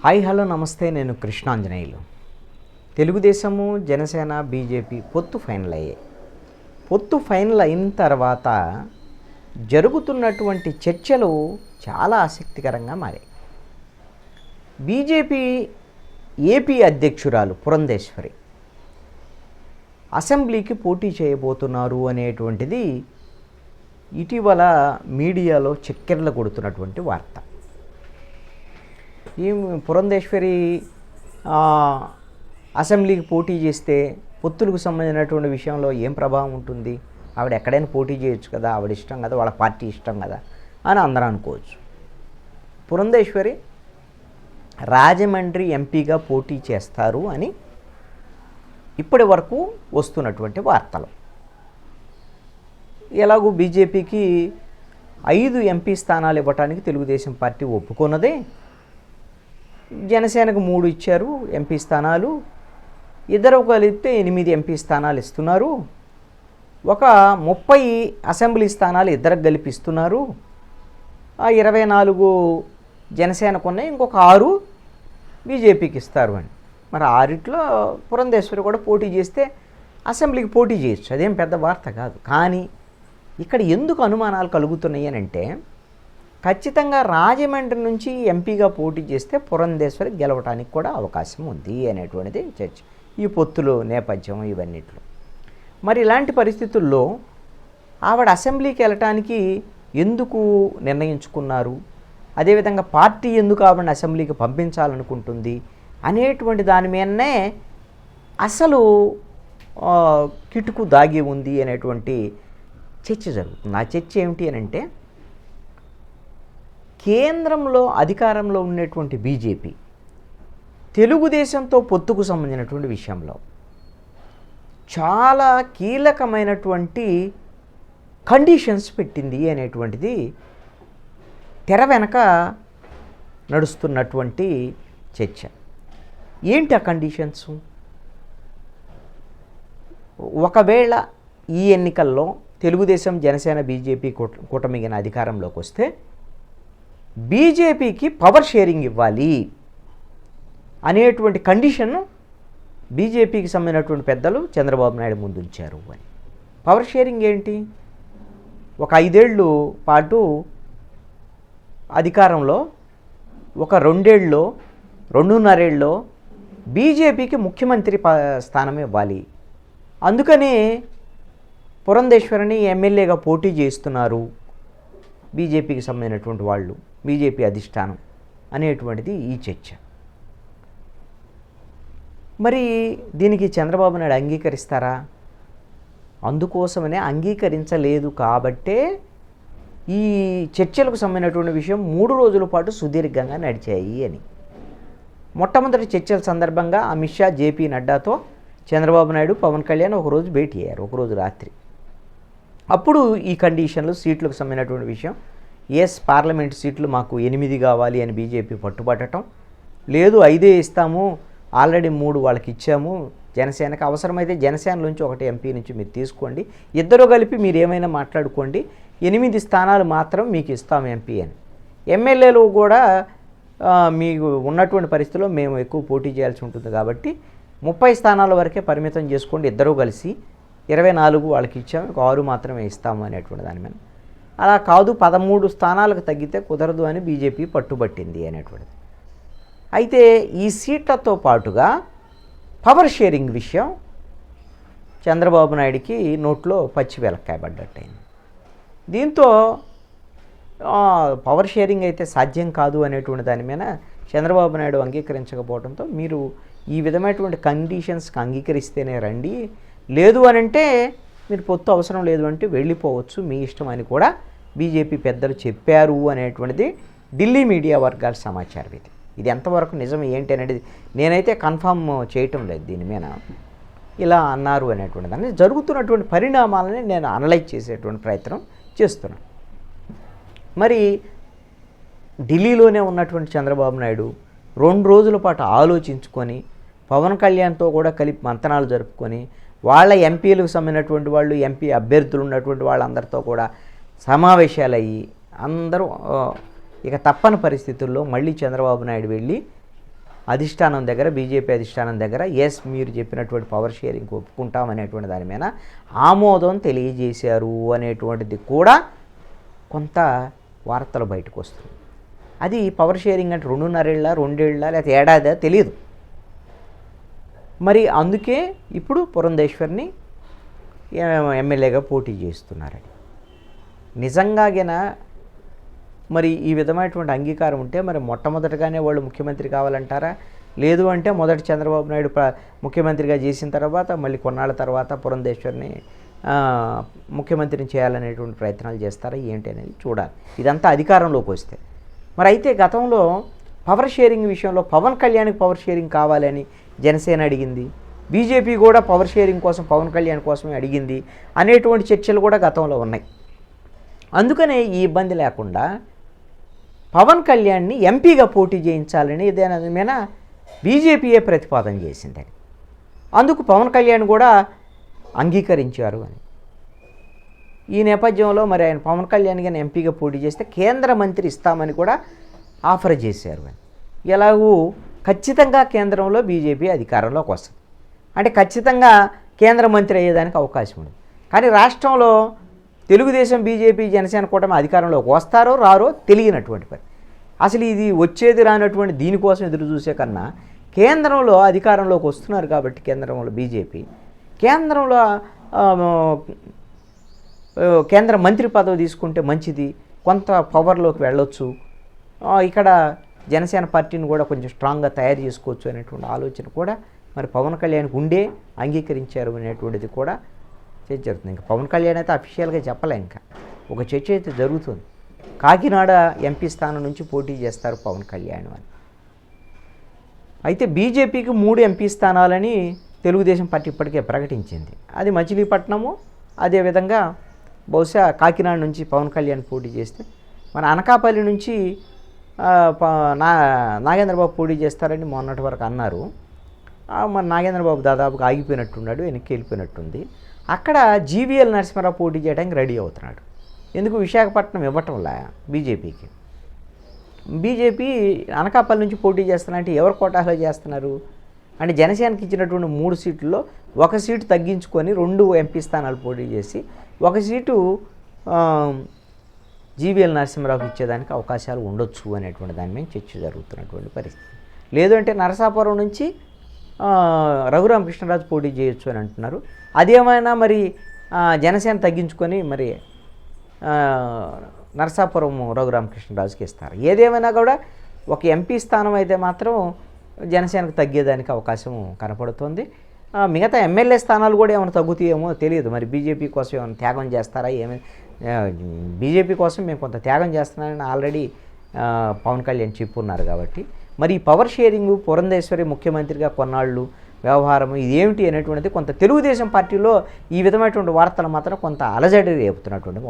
Hi hello నమస్తే, నేను Krishnanjaneyulu. Telugu Desam, Janasena, BJP పొత్తు ఫైనల్ అయ్యాయి. పొత్తు ఫైనల్ అయిన తర్వాత జరుగుతున్నటువంటి చర్చలు చాలా ఆసక్తికరంగా మారాయి. బీజేపీ ఏపీ అధ్యక్షురాలు పురంధేశ్వరి అసెంబ్లీకి పోటీ చేయబోతున్నారు అనేటువంటిది ఇటీవల మీడియాలో చక్కెర్లు కొడుతున్నటువంటి వార్త. ఈ పురంధేశ్వరి అసెంబ్లీకి పోటీ చేస్తే పొత్తులకు సంబంధించినటువంటి విషయంలో ఏం ప్రభావం ఉంటుంది? ఆవిడ ఎక్కడైనా పోటీ చేయొచ్చు కదా, ఆవిడ ఇష్టం కదా, వాళ్ళ పార్టీ ఇష్టం కదా అని అందరూ అనుకోవచ్చు. పురంధేశ్వరి రాజమండ్రి ఎంపీగా పోటీ చేస్తారు అని ఇప్పటి వరకు వస్తున్నటువంటి వార్తలు. ఎలాగూ బీజేపీకి 5 ఎంపీ స్థానాలు ఇవ్వడానికి తెలుగుదేశం పార్టీ ఒప్పుకున్నదే. జనసేనకు 3 ఇచ్చారు ఎంపీ స్థానాలు. ఇద్దరు కలిపితే 8 ఎంపీ స్థానాలు ఇస్తున్నారు. ఒక 30 అసెంబ్లీ స్థానాలు ఇద్దరికి గెలిపిస్తున్నారు. ఆ 24 జనసేనకు ఉన్నాయి, ఇంకొక 6 బీజేపీకి ఇస్తారు అని. మరి 6లో పురంధేశ్వరి కూడా పోటీ చేస్తే అసెంబ్లీకి పోటీ చేయొచ్చు, అదేం పెద్ద వార్త కాదు. కానీ ఇక్కడ ఎందుకు అనుమానాలు కలుగుతున్నాయి అని అంటే, ఖచ్చితంగా రాజమండ్రి నుంచి ఎంపీగా పోటీ చేస్తే పురంధేశ్వరి గెలవడానికి కూడా అవకాశం ఉంది అనేటువంటిది చర్చ, ఈ పొత్తులు నేపథ్యం ఇవన్నిట్లో. మరి ఇలాంటి పరిస్థితుల్లో ఆవిడ అసెంబ్లీకి వెళ్ళటానికి ఎందుకు నిర్ణయించుకున్నారు, అదేవిధంగా పార్టీ ఎందుకు ఆవిడని అసెంబ్లీకి పంపించాలనుకుంటుంది అనేటువంటి దాని మీదనే అసలు కిటుకు దాగి ఉంది అనేటువంటి చర్చ జరుగుతుంది. ఆ చర్చ ఏమిటి అని అంటే, కేంద్రంలో అధికారంలో ఉన్నటువంటి బీజేపీ తెలుగుదేశంతో పొత్తుకు సంబంధించినటువంటి విషయంలో చాలా కీలకమైనటువంటి కండిషన్స్ పెట్టింది అనేటువంటిది తెర వెనక నడుస్తున్నటువంటి చర్చ. ఏంటి ఆ కండిషన్స్? ఒకవేళ ఈ ఎన్నికల్లో తెలుగుదేశం, జనసేన, బీజేపీ కూటమిగిన అధికారంలోకి వస్తే బీజేపీకి పవర్ షేరింగ్ ఇవ్వాలి అనేటువంటి కండిషన్ బీజేపీకి సంబంధించినటువంటి పెద్దలు చంద్రబాబు నాయుడు ముందు ఉంచారు అని. పవర్ షేరింగ్ ఏంటి? ఒక 5 ఏళ్ళు పాటు అధికారంలో, ఒక 2 ఏళ్ళలో, 2.5 ఏళ్ళలో బీజేపీకి ముఖ్యమంత్రి స్థానం ఇవ్వాలి. అందుకనే పురంధేశ్వరిని ఎమ్మెల్యేగా పోటీ చేస్తున్నారు బీజేపీకి సంబంధించినటువంటి వాళ్ళు, బీజేపీ అధిష్టానం అనేటువంటిది ఈ చర్చ. మరి దీనికి చంద్రబాబు నాయుడు అంగీకరిస్తారా? అందుకోసమనే అంగీకరించలేదు కాబట్టే ఈ చర్చలకు సంబంధించినటువంటి విషయం 3 రోజుల పాటు సుదీర్ఘంగా నడిచాయి అని. మొట్టమొదటి చర్చల సందర్భంగా అమిత్ షా, జేపీ నడ్డాతో చంద్రబాబు నాయుడు, పవన్ కళ్యాణ్ ఒకరోజు భేటీ అయ్యారు, ఒకరోజు రాత్రి. అప్పుడు ఈ కండిషన్లు, సీట్లకు సంబంధించినటువంటి విషయం, పార్లమెంట్ సీట్లు మాకు 8 కావాలి అని బీజేపీ పట్టుబట్టడం, లేదు 5 ఇస్తాము, ఆల్రెడీ 3 వాళ్ళకి ఇచ్చాము, జనసేనకు అవసరమైతే జనసేన నుంచి 1 ఎంపీ నుంచి మీరు తీసుకోండి, ఇద్దరు కలిపి మీరు ఏమైనా మాట్లాడుకోండి, 8 స్థానాలు మాత్రం మీకు ఇస్తాం ఎంపీ అని. ఎమ్మెల్యేలు కూడా మీకు ఉన్నటువంటి పరిస్థితుల్లో మేము ఎక్కువ పోటీ చేయాల్సి ఉంటుంది కాబట్టి 30 స్థానాల వరకే పరిమితం చేసుకోండి, ఇద్దరూ కలిసి 24 వాళ్ళకి ఇచ్చాము, 6 మాత్రమే ఇస్తాము అనేటువంటి దాని మీద. అలా కాదు, 13 స్థానాలకు తగ్గితే కుదరదు అని బీజేపీ పట్టుబట్టింది అనేటువంటిది. అయితే ఈ సీట్లతో పాటుగా పవర్ షేరింగ్ విషయం చంద్రబాబు నాయుడికి నోట్లో పచ్చి వెలక్కాయ పడ్డట్టయింది. దీంతో పవర్ షేరింగ్ అయితే సాధ్యం కాదు అనేటువంటి దాని మీద చంద్రబాబు నాయుడు అంగీకరించకపోవడంతో, మీరు ఈ విధమైనటువంటి కండిషన్స్కి అంగీకరిస్తేనే రండి, లేదు అని అంటే మీరు పొత్తు అవసరం లేదు అంటే వెళ్ళిపోవచ్చు, మీ ఇష్టం అని కూడా బీజేపీ పెద్దలు చెప్పారు అనేటువంటిది ఢిల్లీ మీడియా వర్గాల సమాచారం. ఇది ఎంతవరకు నిజం ఏంటి అనేది నేనైతే కన్ఫర్మ్ చేయటం లేదు. దీని మీద ఇలా అన్నారు అనేటువంటి దాన్ని, జరుగుతున్నటువంటి పరిణామాలని నేను అనలైజ్ చేసేటువంటి ప్రయత్నం చేస్తున్నాను. మరి ఢిల్లీలోనే ఉన్నటువంటి చంద్రబాబు నాయుడు 2 రోజుల పాటు ఆలోచించుకొని పవన్ కళ్యాణ్తో కూడా కలిపి మంతనాలు జరుపుకొని వాళ్ళ ఎంపీలకు సంబంధించినటువంటి వాళ్ళు, ఎంపీ అభ్యర్థులు ఉన్నటువంటి వాళ్ళందరితో కూడా సమావేశాలు అయ్యి అందరూ ఇక తప్పని పరిస్థితుల్లో మళ్ళీ చంద్రబాబు నాయుడు వెళ్ళి అధిష్టానం దగ్గర, బీజేపీ అధిష్టానం దగ్గర ఎస్ మీరు చెప్పినటువంటి పవర్ షేరింగ్ ఒప్పుకుంటామనేటువంటి దాని మీద ఆమోదం తెలియజేశారు అనేటువంటిది కూడా కొంత వార్తలు బయటకు వస్తుంది. అది పవర్ షేరింగ్ అంటే 2.5 ఏళ్ళ, 2 ఏళ్ళ, లేకపోతే ఏడాదా తెలియదు. మరి అందుకే ఇప్పుడు పురంధేశ్వరిని ఎమ్మెల్యేగా పోటీ చేస్తున్నారని. నిజంగాగిన మరి ఈ విధమైనటువంటి అంగీకారం ఉంటే మరి మొట్టమొదటిగానే వాళ్ళు ముఖ్యమంత్రి కావాలంటారా? లేదు అంటే మొదటి చంద్రబాబు నాయుడు ముఖ్యమంత్రిగా చేసిన తర్వాత మళ్ళీ కొన్నాళ్ళ తర్వాత పురంధేశ్వరిని ముఖ్యమంత్రిని చేయాలనేటువంటి ప్రయత్నాలు చేస్తారా ఏంటి అనేది చూడాలి, ఇదంతా అధికారంలోకి వస్తే. మరి అయితే గతంలో పవర్ షేరింగ్ విషయంలో పవన్ కళ్యాణ్కి పవర్ షేరింగ్ కావాలని జనసేన అడిగింది, బీజేపీ కూడా పవర్ షేరింగ్ కోసం పవన్ కళ్యాణ్ కోసమే అడిగింది అనేటువంటి చర్చలు కూడా గతంలో ఉన్నాయి. అందుకనే ఈ ఇబ్బంది లేకుండా పవన్ కళ్యాణ్ని ఎంపీగా పోటీ చేయించాలని దాని మీద బీజేపీయే ప్రతిపాదన చేసిందని, అందుకు పవన్ కళ్యాణ్ కూడా అంగీకరించారు అని. ఈ నేపథ్యంలో మరి ఆయన పవన్ కళ్యాణ్ గారిని ఎంపీగా పోటీ చేస్తే కేంద్ర మంత్రి ఇస్తామని కూడా ఆఫర్ చేశారు అని. ఎలాగూ ఖచ్చితంగా కేంద్రంలో బీజేపీ అధికారంలోకి వస్తుంది అంటే ఖచ్చితంగా కేంద్ర మంత్రి అయ్యేదానికి అవకాశం ఉంది. కానీ రాష్ట్రంలో తెలుగుదేశం, బీజేపీ, జనసేన కూటమి అధికారంలోకి వస్తారో రారో తెలియనటువంటి పని. అసలు ఇది వచ్చేది రానటువంటి దీనికోసం ఎదురు చూసే కన్నా కేంద్రంలో అధికారంలోకి వస్తున్నారు కాబట్టి కేంద్రంలో బీజేపీ, కేంద్రంలో కేంద్ర మంత్రి పదవి తీసుకుంటే మంచిది, కొంత పవర్లోకి వెళ్ళొచ్చు, ఇక్కడ జనసేన పార్టీని కూడా కొంచెం స్ట్రాంగ్గా తయారు చేసుకోవచ్చు అనేటువంటి ఆలోచన కూడా మరి పవన్ కళ్యాణ్కి ఉండే అంగీకరించారు అనేటువంటిది కూడా చర్చ జరుగుతుంది. ఇంకా పవన్ కళ్యాణ్ అయితే అఫీషియల్గా చెప్పలే, ఇంకా ఒక చర్చ అయితే జరుగుతుంది. కాకినాడ ఎంపీ స్థానం నుంచి పోటీ చేస్తారు పవన్ కళ్యాణ్ అని. అయితే బీజేపీకి 3 ఎంపీ స్థానాలని తెలుగుదేశం పార్టీ ఇప్పటికే ప్రకటించింది. అది మచిలీపట్నము, అదేవిధంగా బహుశా కాకినాడ నుంచి పవన్ కళ్యాణ్ పోటీ చేస్తే మన అనకాపల్లి నుంచి నాగేంద్రబాబు పోటీ చేస్తారని మొన్నటి వరకు అన్నారు. మన నాగేంద్రబాబు దాదాపుగా ఆగిపోయినట్టున్నాడు, వెనక్కి వెళ్ళిపోయినట్టుంది. అక్కడ జీవీఎల్ నరసింహారావు పోటీ చేయడానికి రెడీ అవుతున్నాడు. ఎందుకు విశాఖపట్నం ఇవ్వటంలా బీజేపీకి. బీజేపీ అనకాపల్లి నుంచి పోటీ చేస్తానంటే ఎవరు కోటాలో చేస్తున్నారు అంటే జనసేనకి ఇచ్చినటువంటి 3 సీట్లలో 1 సీటు తగ్గించుకొని 2 ఎంపీ స్థానాలు పోటీ చేసి 1 సీటు జీవీఎల్ నరసింహారావుకి ఇచ్చేదానికి అవకాశాలు ఉండొచ్చు అనేటువంటి దాని మీద చర్చ జరుగుతున్నటువంటి పరిస్థితి. లేదు అంటే నరసాపురం నుంచి రఘురామకృష్ణరాజు పోటీ చేయొచ్చు అని అంటున్నారు. అదేమైనా మరి జనసేన తగ్గించుకొని మరి నరసాపురం రఘురామకృష్ణరాజుకి ఇస్తారు. ఏదేమైనా కూడా ఒక ఎంపీ స్థానం అయితే మాత్రం జనసేనకు తగ్గేదానికి అవకాశం కనపడుతుంది. మిగతా ఎమ్మెల్యే స్థానాలు కూడా ఏమైనా తగ్గుతాయేమో తెలియదు. మరి బీజేపీ కోసం ఏమైనా త్యాగం చేస్తారా ఏమైనా, బీజేపీ కోసం మేము కొంత త్యాగం చేస్తున్నామని ఆల్రెడీ పవన్ కళ్యాణ్ చెప్పున్నారు. కాబట్టి మరి ఈ పవర్ షేరింగ్, పురంధేశ్వరి ముఖ్యమంత్రిగా కొన్నాళ్ళు వ్యవహారం ఇదేమిటి అనేటువంటిది కొంత తెలుగుదేశం పార్టీలో ఈ విధమైనటువంటి వార్తలు మాత్రం కొంత అలజడి రేపుతున్నటువంటి